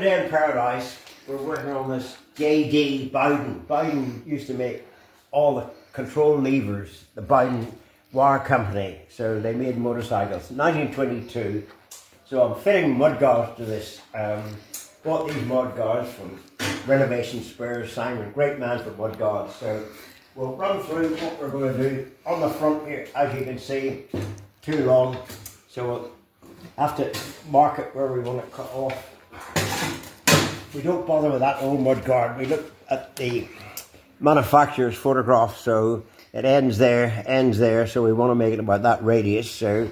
day in paradise. We're working on this JD Bowden. Bowden used to make all the control levers, the Bowden Wire company. So they made motorcycles. 1922. So I'm fitting mudguards to this. Bought these mudguards from Renovation Spares. Simon, great man for mudguards. So we'll run through what we're going to do on the front here. As you can see, too long. So we'll have to mark it where we want it cut off. We don't bother with that old mudguard. We look at the manufacturer's photograph, so it ends there, so we want to make it about that radius. So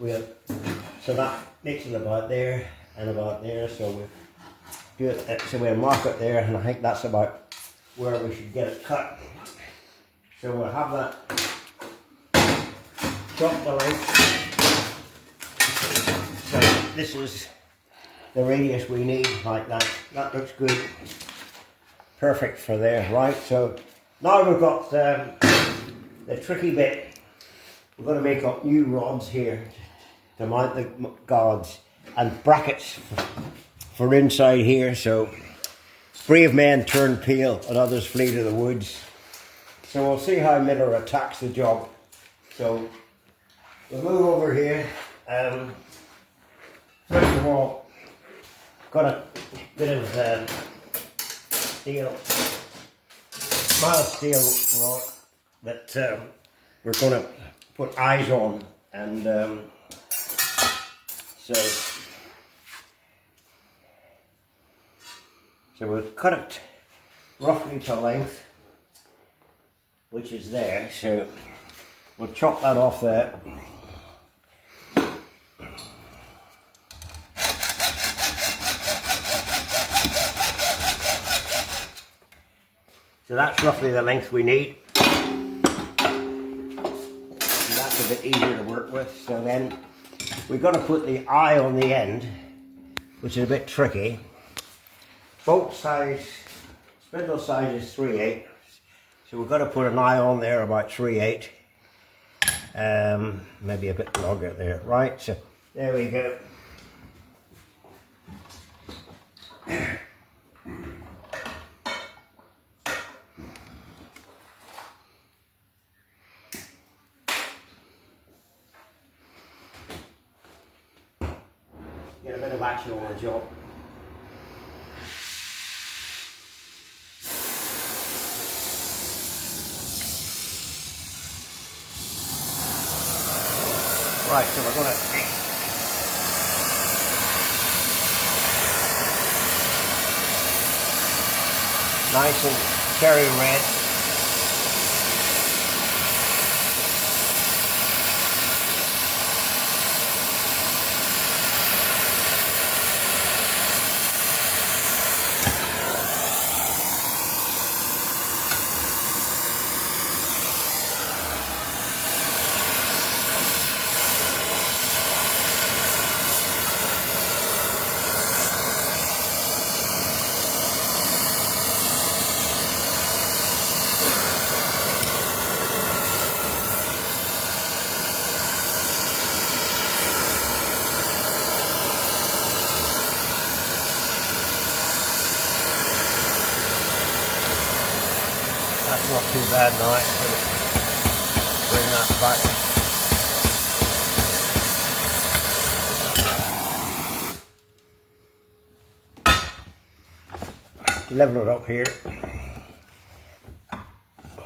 that makes it about there and about there. So we do it. So we'll mark it there, and I think that's about where we should get it cut. So we'll have that. Drop the length. So this is the radius we need, like that. That looks good. Perfect for there, right? So now we've got the tricky bit. We're going to make up new rods here to mount the guards and brackets for inside here. So brave men turn pale and others flee to the woods. So we'll see how Miller attacks the job. So we'll move over here. First of all, got a bit of steel, mild steel rod that we're going to put eyes on, and so we'll cut it roughly to length, which is there. So we'll chop that off there. So that's roughly the length we need. And that's a bit easier to work with. So then we've got to put the eye on the end, which is a bit tricky. Bolt size, spindle size is 3/8. So we've got to put an eye on there about 3/8. Maybe a bit longer there, right? So there we go. Get a bit of action on the job. Right, so we're going to nice and cherry red. That's not too bad now. Bring that back. Level it up here.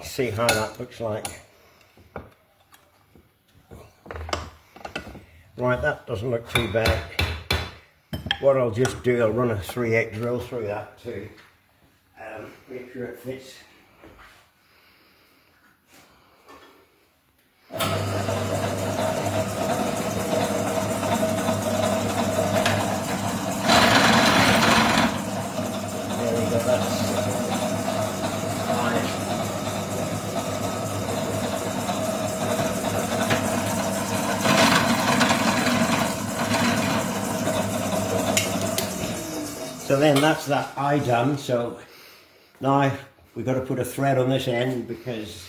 See how that looks like. Right, that doesn't look too bad. What I'll just do, I'll run a 3/8 drill through that too. Make sure it fits. So then that's that eye done. So now we've got to put a thread on this end, because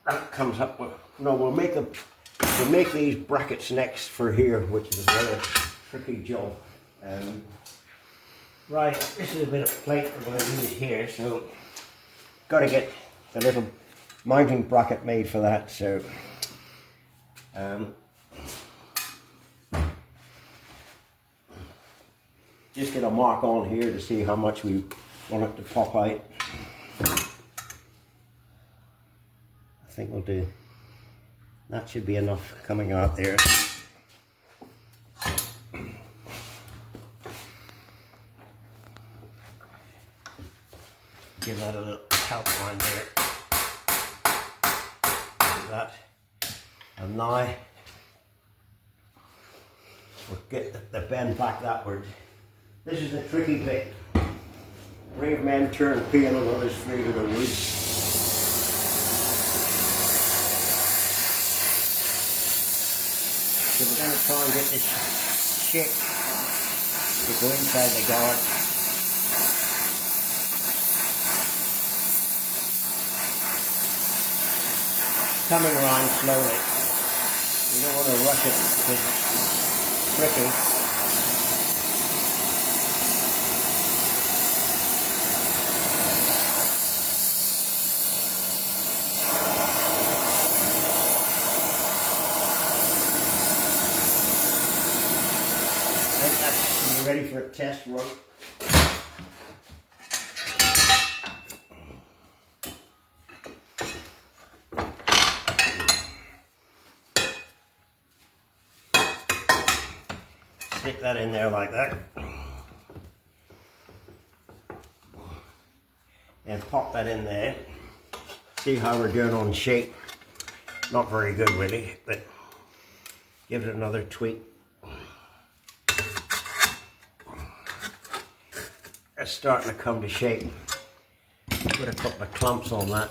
that comes up with, no, we'll make these brackets next for here, which is where the tricky job. Right, this is a bit of plate we're going to use here, so got to get the little mounting bracket made for that. So just get a mark on here to see how much we want it to pop out. I think we'll do. That should be enough coming out there. Give that a little help line there. Like that. And now we'll get the bend back backward. This is the tricky bit. Brave men turn pale and others flee to the woods. So we're going to try and get this shape to go inside the guard. Coming around slowly. You don't want to rush it because it's tricky. Are you ready for a test run? Stick that in there like that. And pop that in there. See how we're doing on shape. Not very good really, but give it another tweak. It's starting to come to shape. Put a couple of clumps on that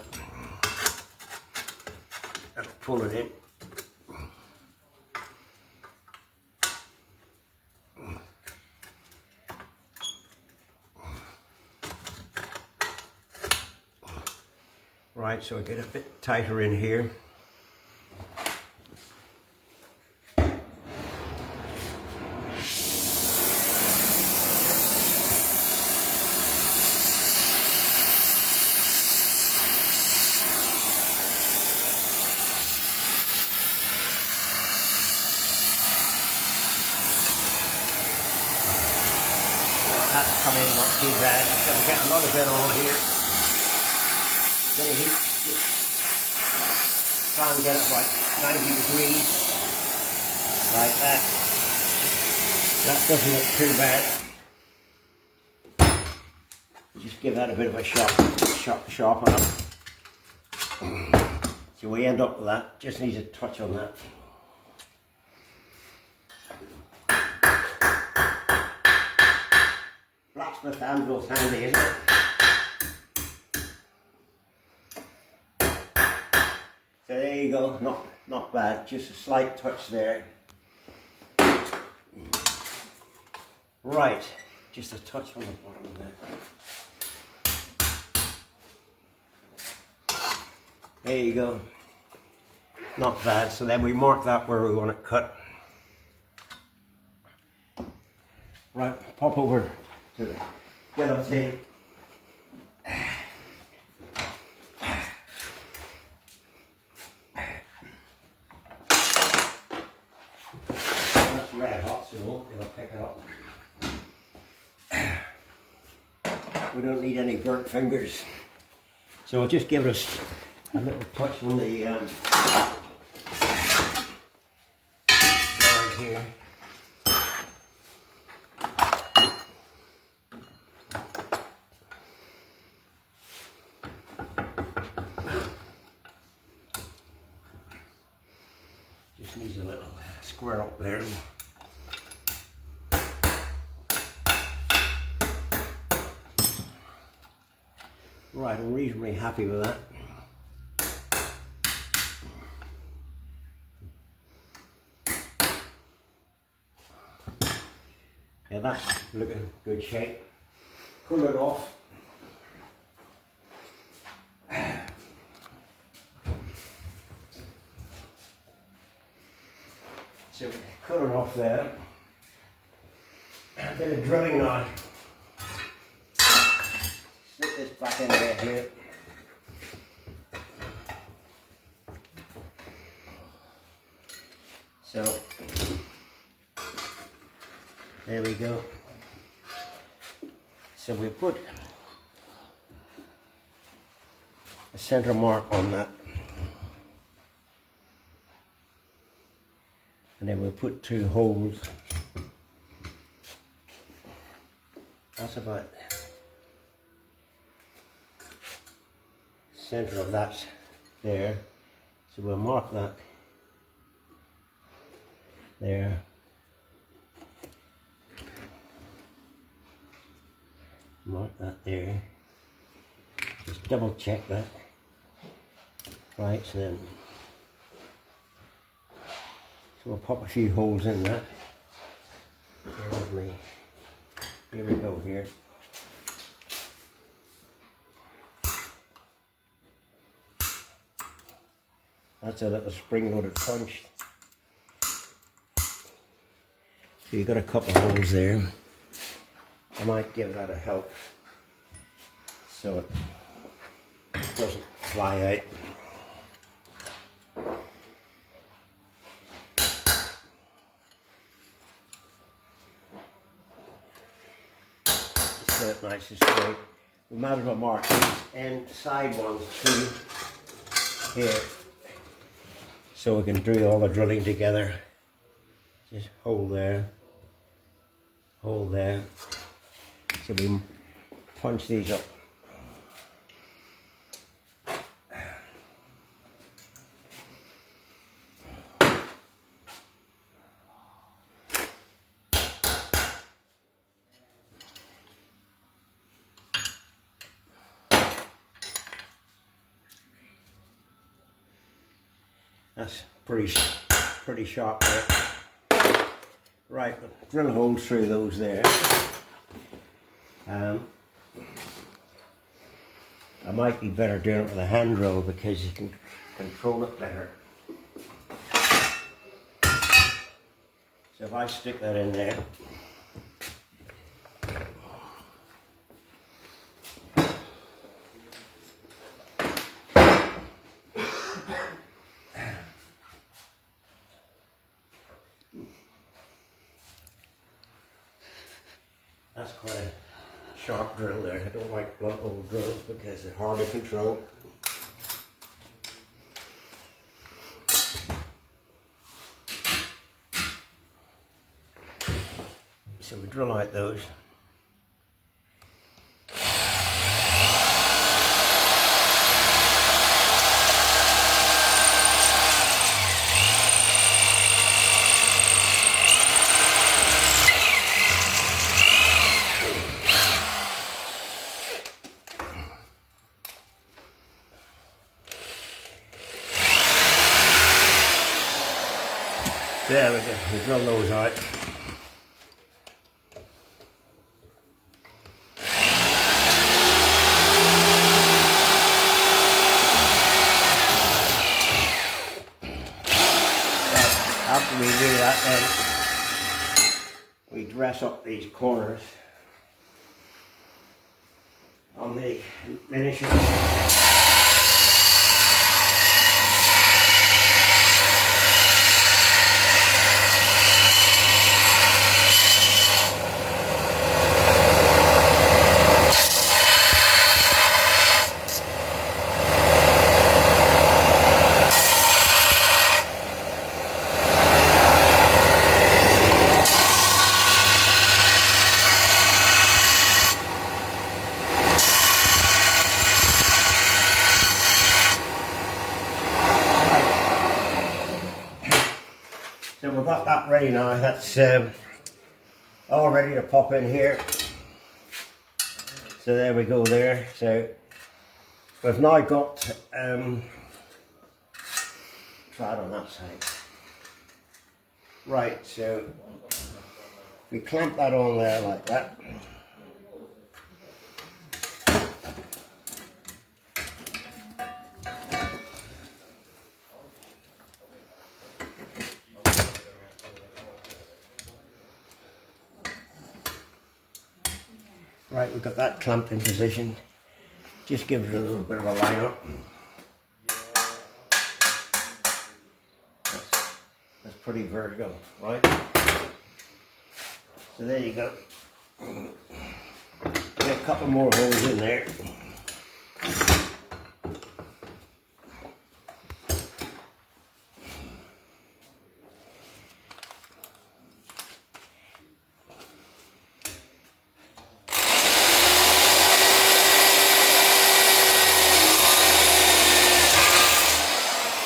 and pull it in. Right, so I get a bit tighter in here. That's coming not too bad. So we're getting a lot of it on here. Bit of heat. Try and get it like 90 degrees. Like that. That doesn't look too bad. Just give that a bit of a sharpen up. So we end up with that. Just needs a touch on that. Blacksmith anvil's handy, isn't it? So there you go, not bad, just a slight touch there. Right, just a touch on the bottom there. There you go, not bad. So then we mark that where we want it cut. Right, pop over to the yellow tape. Red hot, so it'll pick it up. We don't need any burnt fingers, so it'll just give us a little touch on the guard here. Just needs a little square up there. Right, I'm reasonably happy with that. Yeah, that's looking good shape. Pull it off. So cut it off there. a bit of drilling now. Slip this back in there here. So, there we go. So we put a center mark on that. And then we'll put 2 holes. That's about center of that there. So we'll mark that there. Mark that there. Just double check that. Right, so we'll pop a few holes in that. Bear with me. Here we go here. That's a little spring-loaded punch. So you've got a couple of holes there. I might give that a help so it doesn't fly out. Just get it nice and straight. We might as well mark these and side ones too here so we can do all the drilling together. Just hold there, hold there. So we punch these up. That's pretty sharp there. Right, drill holes through those there. I might be better doing it with a hand drill because you can control it better. So if I stick that in there, that's quite a sharp drill there. I don't like blunt hole drills because they're hard to control. So we drill out those. There we go, we drill those out. After we do that, then we dress up these corners on the finisher. So we've got that ready now. That's all ready to pop in here. So there we go there. So we've now got try it on that side. Right, so we clamp that on there like that. Right, we've got that clamped in position. Just give it a little bit of a line up. That's pretty vertical, right? So there you go. Get a couple more holes in there.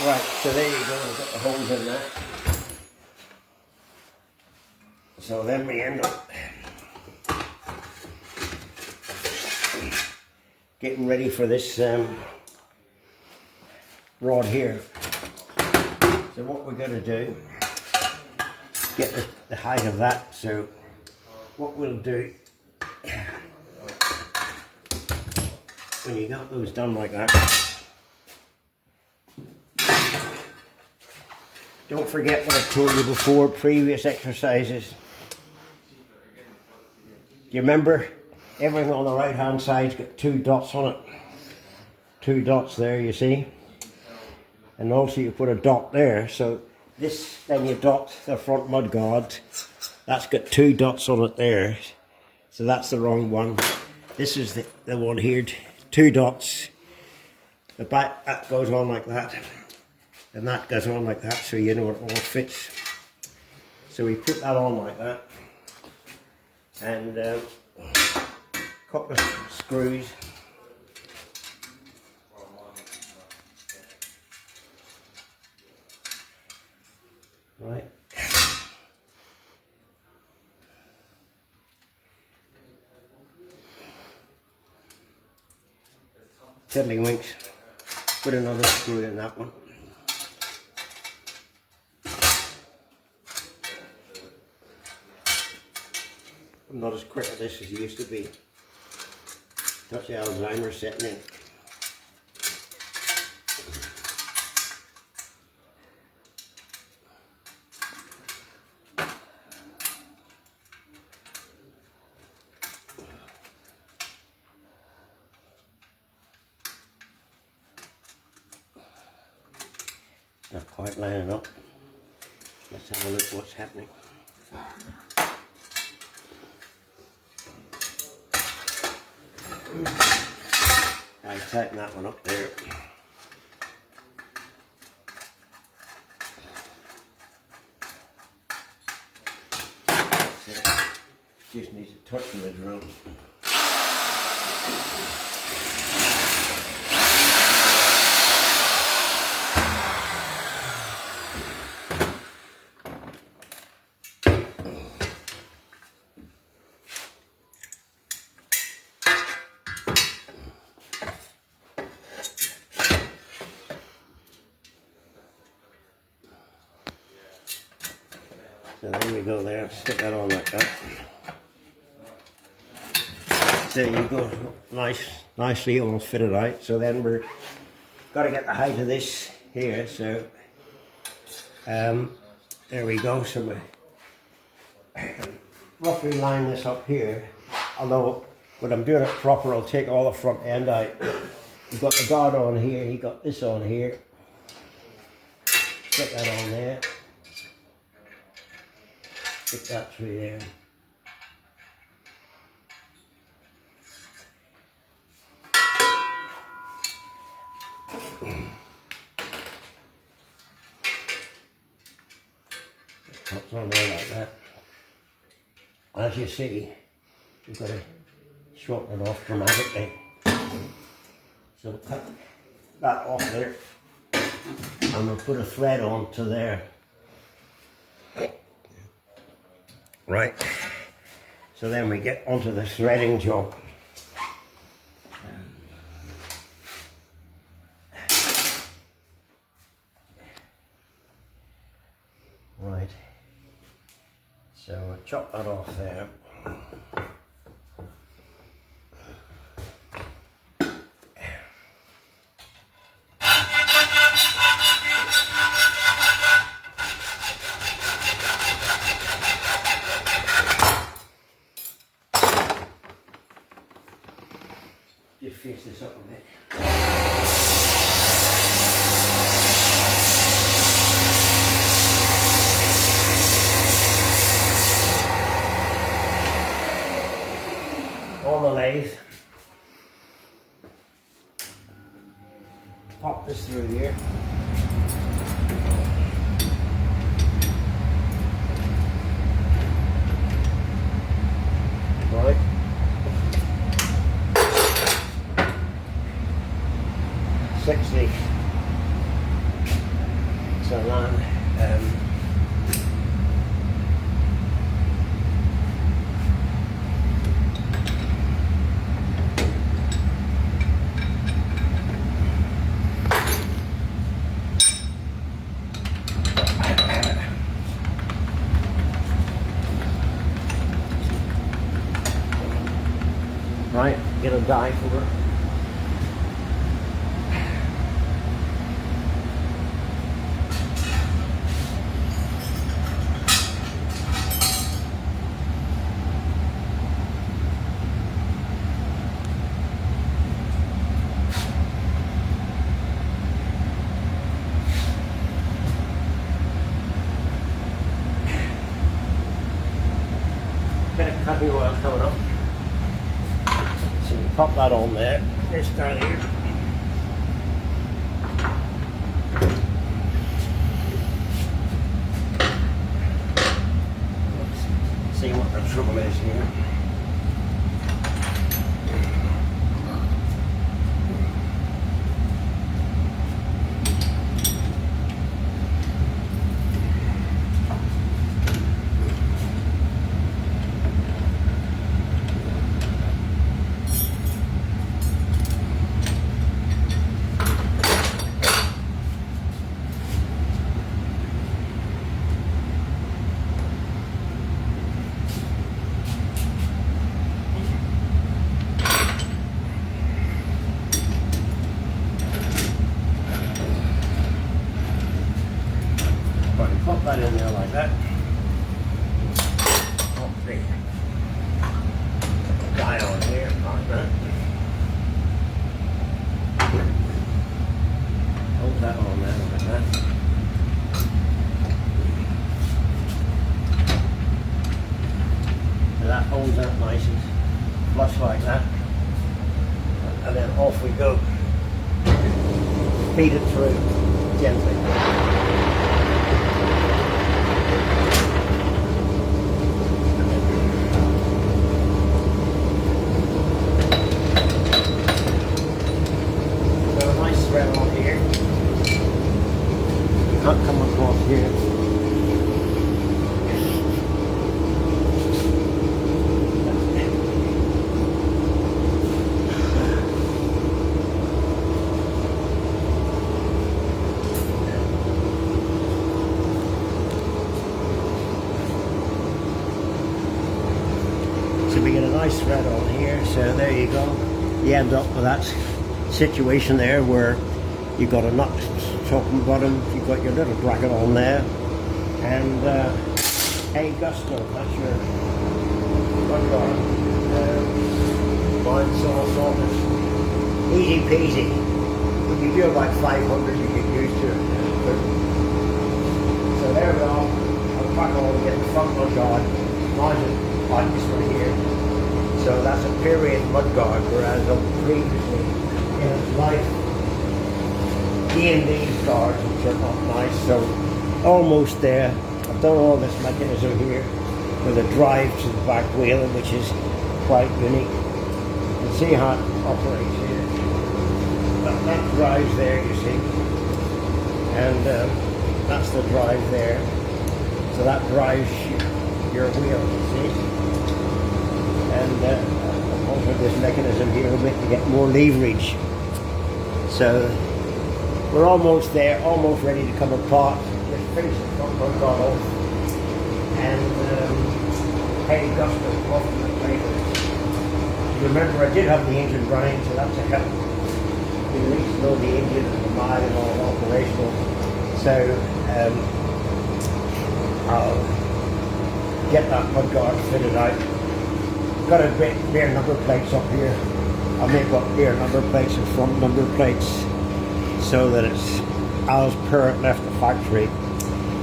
Right, so there you go, we've got the holes in there. So then we end up getting ready for this rod here. So what we're going to do, get the height of that. So what we'll do, when you got those done like that, don't forget what I told you before, previous exercises. Do you remember? Everything on the right hand side's got 2 dots on it. 2 dots there, you see? And also you put a dot there, so this, then you dot the front mudguard. That's got 2 dots on it there. So that's the wrong one. This is the one here, 2 dots. The back, that goes on like that. And that goes on like that, so you know it all fits. So we put that on like that. And a couple of screws. Right. Tiddlywinks. Put another screw in that one. I'm not as quick at this as you used to be. That's the Alzheimer's setting in. Not quite lining up. Let's have a look what's happening. I tighten that one up there. Just needs a touch of the drill. So there we go there, stick that on like that. There you go, nicely almost fitted out. So then we're got to get the height of this here, so there we go. So we roughly line this up here, although when I'm doing it proper I'll take all the front end out. You've got the guard on here, you got this on here, stick that on there. Stick that through there. Pops on there like that. As you see, you've got to shorten it off dramatically. So cut that off there. And we'll put a thread on to there. Right, so then we get onto the threading job. Right, so we'll chop that off there. Just fix this up a bit. On the lathe. Pop this through here. Right. $60. So then, right, get a die for it. Bit of cutting oil coming up. So you pop that on there, this down here. Let's see what the trouble is here. Pop that in there like that. Pop the die on here like that. Hold that on there like that. And that holds up nice and flush like that. And then off we go. Feed it through gently. Thread on here, not come across here. So we get a nice thread on here, so there you go. You end up with that situation there where you've got a nut top and bottom, you've got your little bracket on there, and a gusto, that's your mudguard. Mine's all sorted. Easy peasy. When you do about 500 you get used to it. So there we are. I'll crack on and get the front mudguard. Mine's is like this one here. So that's a period mudguard, whereas previously in its life D&D guards, which are not nice, so almost there. I've done all this mechanism here with a drive to the back wheel, which is quite unique. You can see how it operates here. That drives there, you see, and that's the drive there. So that drives your wheel, you see. And also this mechanism here will make you get more leverage. So we're almost there, almost ready to come apart. Just finish the front mudguard off, and heavy gusto off to the plate. Remember, I did have the engine running, so that's a help. You at least know the engine and the mile and all operational. So I'll get that mudguard fitted out. Got a bit bare number plates up here I'll make up rear number plates and front number plates so that it's as per it left the factory.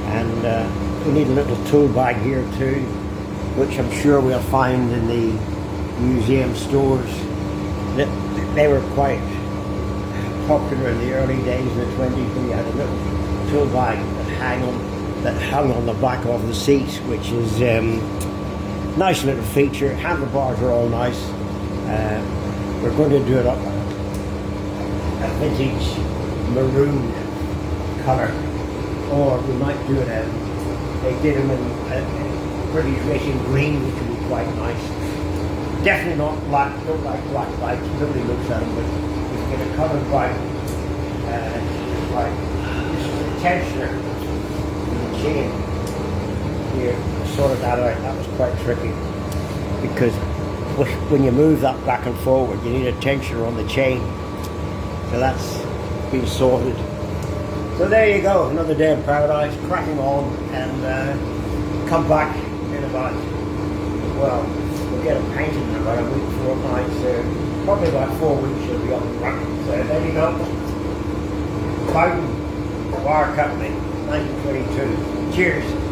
And we need a little tool bag here too, which I'm sure we'll find in the museum stores. They were quite popular in the early days of the 20s. We had a little tool bag that hung on the back of the seat, which is nice little feature. Handlebars are all nice. We're going to do it up a vintage maroon colour, or we might do it they did them in British racing green, which would be quite nice. Definitely not black, don't like black lights, nobody looks at them, but you can get a coloured bike, like this is a tensioner in the chain here. I sorted that out, that was quite tricky, because when you move that back and forward you need a tensioner on the chain, so that's been sorted. So there you go, another day in paradise, cracking on, and come back in about, well, we'll get it painted in about a week, fortnight, so probably about 4 weeks you'll be up and running. So there you go. Bowden Wire Company, 1922. Cheers.